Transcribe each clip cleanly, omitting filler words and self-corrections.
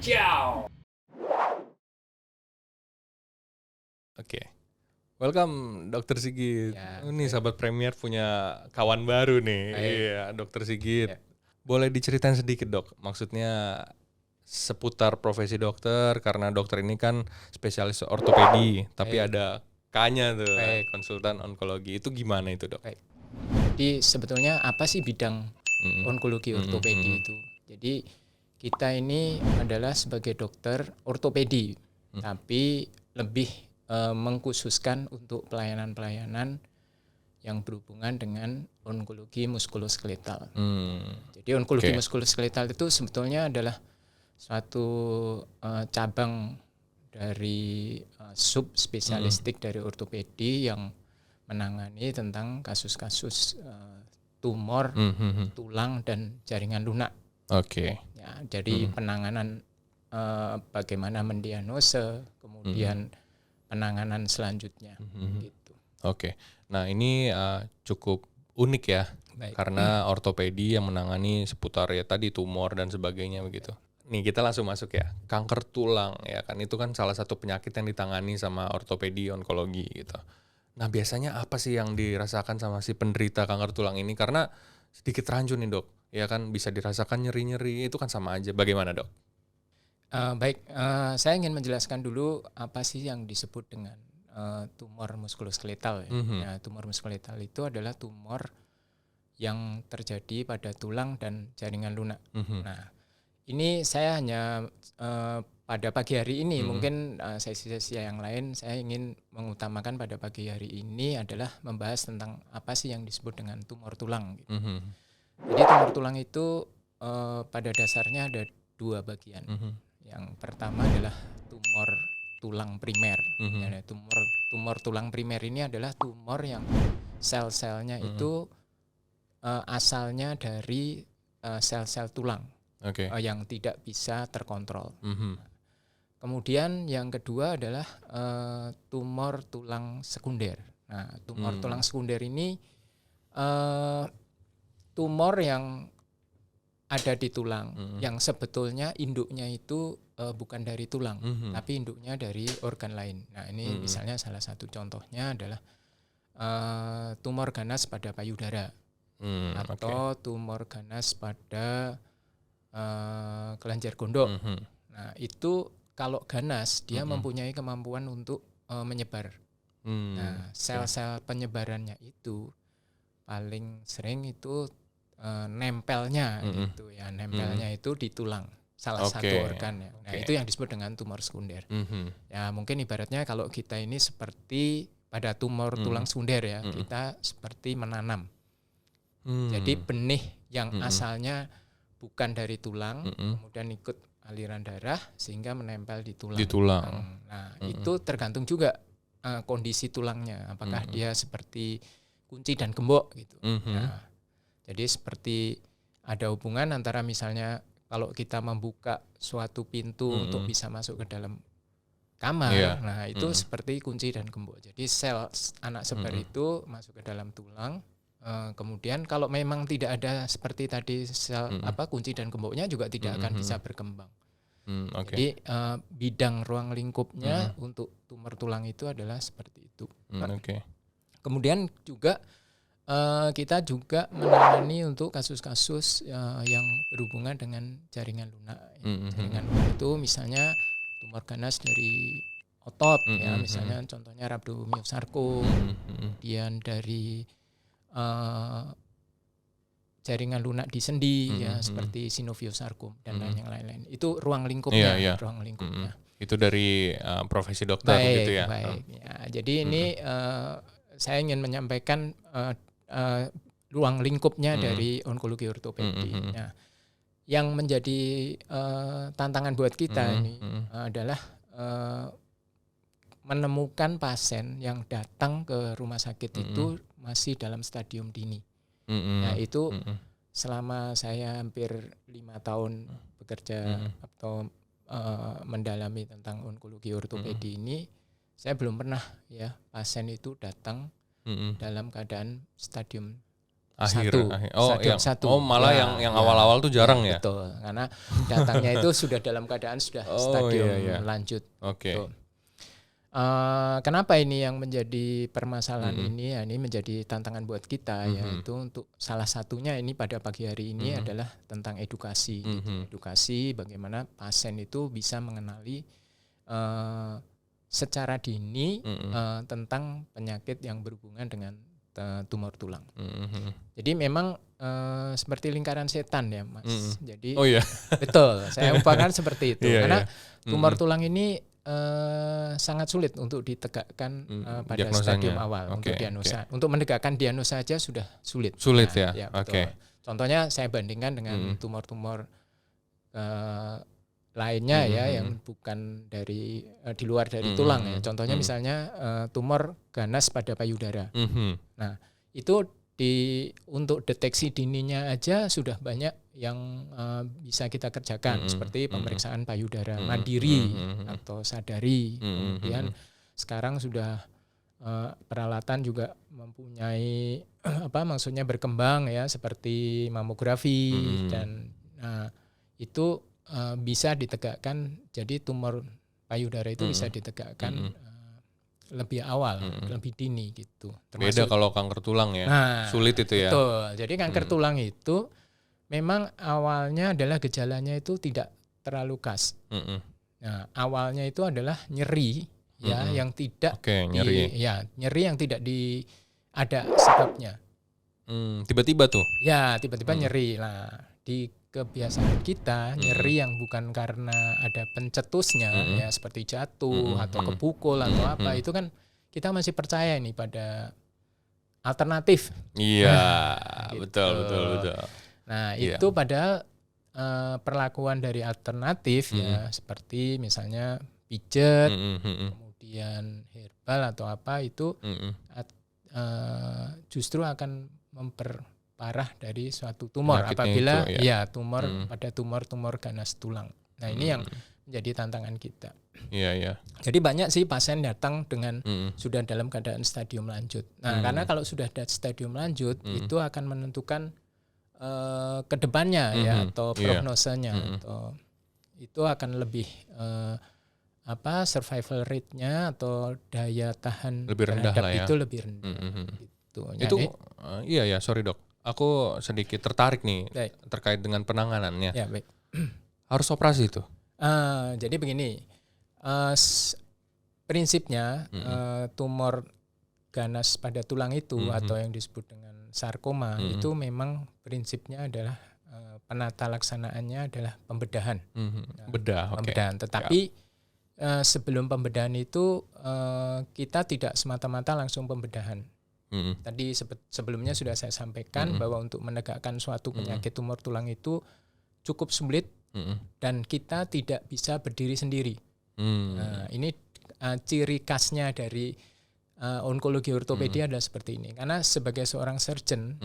Ciao. Oke. Welcome Dokter Sigit. Ya, Ini sahabat Premier punya kawan baru nih. Baik. Iya, Dokter Sigit. Ya. Boleh diceritain sedikit, Dok? Maksudnya seputar profesi dokter, karena dokter ini kan spesialis ortopedi, tapi Baik. ada K-nya tuh, Baik. konsultan onkologi. Itu gimana itu, Dok? Baik. Jadi sebetulnya apa sih bidang onkologi ortopedi itu? Jadi kita ini adalah sebagai dokter ortopedi, tapi lebih mengkhususkan untuk pelayanan-pelayanan yang berhubungan dengan onkologi muskuloskeletal. Jadi onkologi muskuloskeletal itu sebetulnya adalah suatu cabang dari sub spesialistik dari ortopedi yang menangani tentang kasus-kasus tumor tulang dan jaringan lunak. Oke. Ya, jadi penanganan bagaimana mendiagnose, kemudian penanganan selanjutnya. Gitu. Oke. Nah, ini cukup unik ya. Baik. Karena ortopedi yang menangani seputar ya tadi tumor dan sebagainya begitu. Nih kita langsung masuk ya, kanker tulang ya kan, itu kan salah satu penyakit yang ditangani sama ortopedi onkologi gitu. Nah biasanya apa sih yang dirasakan sama si penderita kanker tulang ini? Karena sedikit rancu nih, Dok, ya kan, bisa dirasakan nyeri-nyeri, itu kan sama aja. Bagaimana, Dok? Baik, saya ingin menjelaskan dulu apa sih yang disebut dengan tumor muskuloskeletal. Ya, tumor muskuloskeletal itu adalah tumor yang terjadi pada tulang dan jaringan lunak. Nah, ini saya hanya pada pagi hari ini, mungkin sesi-sesi yang lain saya ingin mengutamakan pada pagi hari ini adalah membahas tentang apa sih yang disebut dengan tumor tulang. Gitu. Jadi tumor tulang itu pada dasarnya ada dua bagian. Yang pertama adalah tumor tulang primer. Ya, tumor tulang primer ini adalah tumor yang sel-selnya itu asalnya dari sel-sel tulang. Yang tidak bisa terkontrol. Kemudian yang kedua adalah tumor tulang sekunder. Nah, tumor tulang sekunder ini tumor yang ada di tulang, yang sebetulnya induknya itu bukan dari tulang, tapi induknya dari organ lain. Nah, ini misalnya salah satu contohnya adalah tumor ganas pada payudara, atau tumor ganas pada kelenjar gondok. Nah, itu kalau ganas dia mempunyai kemampuan untuk menyebar. Nah, sel-sel penyebarannya itu paling sering itu nempelnya gitu ya, nempelnya itu di tulang, salah satu organ ya. Nah, itu yang disebut dengan tumor sekunder. Ya, mungkin ibaratnya kalau kita ini seperti pada tumor tulang sekunder ya, kita seperti menanam. Jadi benih yang asalnya bukan dari tulang, kemudian ikut aliran darah sehingga menempel di tulang. Nah, itu tergantung juga kondisi tulangnya, apakah dia seperti kunci dan gembok gitu. Nah, jadi seperti ada hubungan antara misalnya kalau kita membuka suatu pintu untuk bisa masuk ke dalam kamar, nah itu seperti kunci dan gembok. Jadi sel anak sebar itu masuk ke dalam tulang. Kemudian kalau memang tidak ada seperti tadi sel kunci dan gemboknya juga tidak akan bisa berkembang. Jadi bidang ruang lingkupnya untuk tumor tulang itu adalah seperti itu. Kemudian juga kita juga menangani untuk kasus-kasus yang berhubungan dengan jaringan lunak. Jaringan lunak itu misalnya tumor ganas dari otot, ya misalnya contohnya rhabdomyosarkom, kemudian dari jaringan lunak di sendi ya seperti synoviosarkom dan lain-lain. Itu ruang lingkupnya, ruang lingkupnya. Itu dari profesi dokter gitu ya. Baik. Ya, jadi ini saya ingin menyampaikan ruang lingkupnya dari onkologi ortopedi. Nah, yang menjadi tantangan buat kita ini adalah menemukan pasien yang datang ke rumah sakit itu masih dalam stadium dini. Nah, itu selama saya hampir 5 tahun bekerja atau mendalami tentang onkologi ortopedi ini, saya belum pernah ya pasien itu datang dalam keadaan stadium stadium 1. Malah yang awal-awal tuh jarang ya. Betul, karena datangnya itu sudah dalam keadaan sudah stadium lanjut. Oke. Kenapa ini yang menjadi permasalahan ini? Ya, ini menjadi tantangan buat kita, yaitu untuk salah satunya ini pada pagi hari ini adalah tentang edukasi. Edukasi bagaimana pasien itu bisa mengenali secara dini tentang penyakit yang berhubungan dengan tumor tulang. Jadi memang seperti lingkaran setan ya, Mas. Jadi betul, saya umpamakan seperti itu. Karena tumor tulang ini sangat sulit untuk ditegakkan pada stadium awal untuk diagnosa. Untuk menegakkan diagnosa saja sudah sulit. Sulit ya. Oke. Contohnya saya bandingkan dengan tumor-tumor lainnya ya yang bukan dari di luar dari tulang ya. Contohnya misalnya tumor ganas pada payudara. Nah, itu untuk deteksi dininya aja sudah banyak yang bisa kita kerjakan seperti pemeriksaan payudara mandiri atau sadari. Kemudian sekarang sudah peralatan juga mempunyai maksudnya berkembang ya seperti mamografi dan itu bisa ditegakkan, jadi tumor payudara itu bisa ditegakkan lebih awal, lebih dini gitu. Beda kalau kanker tulang ya, sulit itu ya. Betul, jadi kanker tulang itu memang awalnya adalah gejalanya itu tidak terlalu khas. Nah, awalnya itu adalah nyeri ya yang tidak nyeri yang tidak ada sebabnya. Tiba-tiba tuh. Ya, tiba-tiba nyeri. Nah, di kebiasaan kita nyeri yang bukan karena ada pencetusnya ya seperti jatuh atau kepukul atau apa, itu kan kita masih percaya ini pada alternatif. Iya, gitu. betul. Nah, itu padahal perlakuan dari alternatif ya seperti misalnya pijet, kemudian herbal atau apa itu justru akan memperparah dari suatu tumor apabila itu, tumor pada tumor ganas tulang. Nah, ini yang menjadi tantangan kita. Iya. Jadi banyak sih pasien datang dengan sudah dalam keadaan stadium lanjut. Nah, karena kalau sudah ada stadium lanjut itu akan menentukan kedepannya ya atau prognosenya atau itu akan lebih survival rate-nya atau daya tahan lebih rendah lah ya. Itu lebih rendah. Gitu. Itu sorry Dok. Aku sedikit tertarik nih terkait dengan penanganannya. Ya, baik. Harus operasi itu? Jadi begini, prinsipnya tumor ganas pada tulang itu atau yang disebut dengan sarkoma itu memang prinsipnya adalah penata laksanaannya adalah pembedahan. Pembedahan. Tetapi sebelum pembedahan itu kita tidak semata-mata langsung pembedahan. Tadi sebelumnya sudah saya sampaikan bahwa untuk menegakkan suatu penyakit tumor tulang itu cukup sulit dan kita tidak bisa berdiri sendiri. Nah, ini ciri khasnya dari onkologi ortopedi adalah seperti ini. Karena sebagai seorang surgeon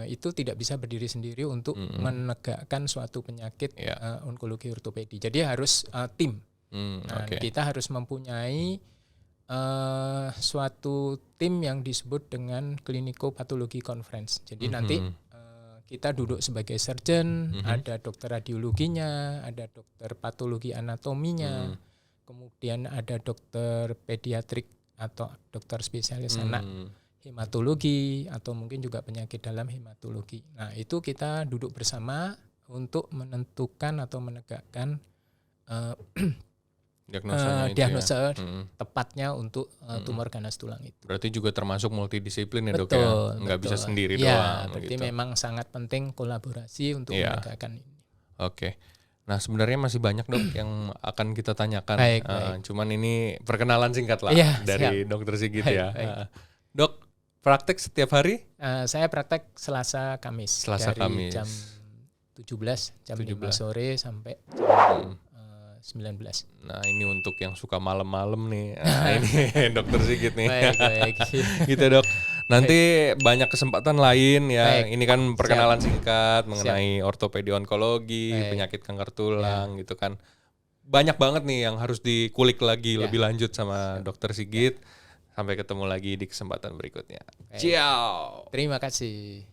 itu tidak bisa berdiri sendiri untuk menegakkan suatu penyakit onkologi ortopedi. Jadi harus tim. Kita harus mempunyai suatu tim yang disebut dengan Clinical Pathology Conference. Jadi nanti kita duduk sebagai surgeon, ada dokter radiologinya, ada dokter patologi anatominya, kemudian ada dokter pediatrik atau dokter spesialis anak hematologi atau mungkin juga penyakit dalam hematologi. Nah, itu kita duduk bersama untuk menentukan atau menegakkan diagnosa tepatnya untuk tumor ganas tulang itu. Berarti juga termasuk multidisiplin ya Dok ya? Nggak bisa sendiri doang. Berarti memang sangat penting kolaborasi untuk menegakkan ini. Oke. Nah, sebenarnya masih banyak Dok yang akan kita tanyakan. Baik. Cuman ini perkenalan singkat lah dari Dokter Sigit ya. Dok, praktek setiap hari? Saya praktek Selasa Kamis. Dari jam 17, jam 5 sore sampai jam 19. Nah, ini untuk yang suka malam-malam nih. Ini Dokter Sigit nih. Baik. Gitu Dok. Nanti banyak kesempatan lain ya. Baik. Ini kan perkenalan singkat mengenai ortopedi onkologi, penyakit kanker tulang gitu kan. Banyak banget nih yang harus dikulik lagi lebih lanjut sama Dokter Sigit. Sampai ketemu lagi di kesempatan berikutnya. Ciao. Terima kasih.